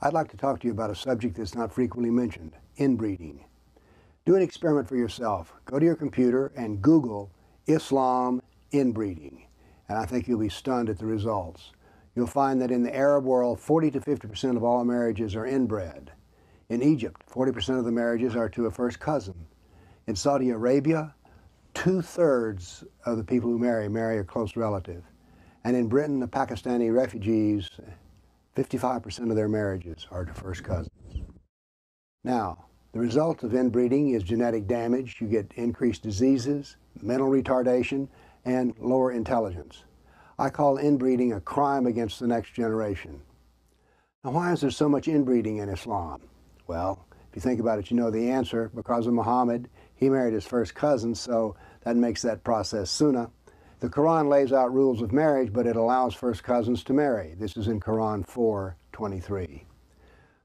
I'd like to talk to you about a subject that's not frequently mentioned, inbreeding. Do an experiment for yourself. Go to your computer and Google Iszlám inbreeding, and I think you'll be stunned at the results. You'll find that in the Arab world, 40 to 50% of all marriages are inbred. In Egypt, 40% of the marriages are to a first cousin. In Saudi Arabia, 2/3 of the people who marry a close relative. And in Britain, the Pakistani refugees, 55% of their marriages are to first cousins. Now, the result of inbreeding is genetic damage. You get increased diseases, mental retardation, and lower intelligence. I call inbreeding a crime against the next generation. Now, why is there so much inbreeding in Islam? Well, if you think about it, you know the answer. Because of Muhammad, he married his first cousin, so that makes that process sunnah. The Quran lays out rules of marriage, but it allows first cousins to marry. This is in Quran 4:23.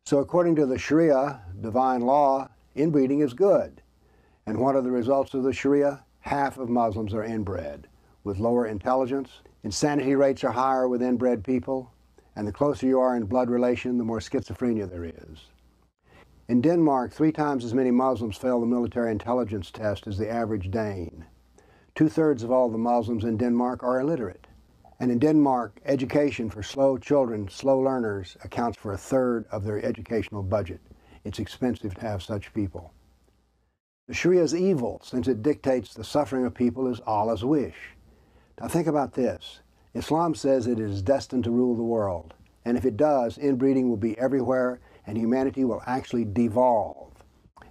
So according to the Sharia, divine law, inbreeding is good. And what are the results of the Sharia? Half of Muslims are inbred, with lower intelligence. Insanity rates are higher with inbred people, and the closer you are in blood relation, the more schizophrenia there is. In Denmark, 3 times as many Muslims fail the military intelligence test as the average Dane. 2/3 of all the Muslims in Denmark are illiterate. And in Denmark, education for slow children, slow learners, accounts for 1/3 of their educational budget. It's expensive to have such people. The Sharia is evil since it dictates the suffering of people as Allah's wish. Now think about this. Islam says it is destined to rule the world. And if it does, inbreeding will be everywhere and humanity will actually devolve.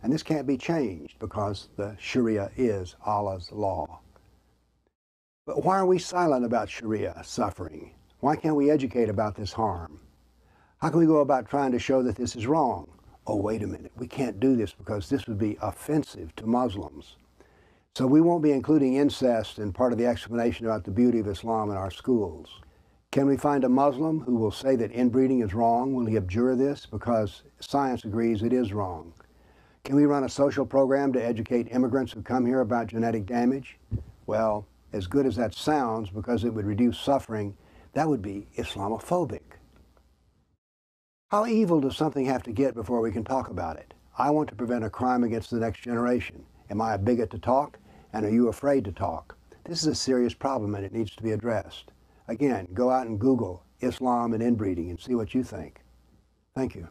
And this can't be changed because the Sharia is Allah's law. But why are we silent about Sharia suffering? Why can't we educate about this harm? How can we go about trying to show that this is wrong? Oh, wait a minute, we can't do this because this would be offensive to Muslims. So we won't be including incest in part of the explanation about the beauty of Islam in our schools. Can we find a Muslim who will say that inbreeding is wrong? Will he abjure this because science agrees it is wrong? Can we run a social program to educate immigrants who come here about genetic damage? Well, as good as that sounds, because it would reduce suffering, that would be Islamophobic. How evil does something have to get before we can talk about it? I want to prevent a crime against the next generation. Am I a bigot to talk? And are you afraid to talk? This is a serious problem and it needs to be addressed. Again, go out and Google Islam and inbreeding and see what you think. Thank you.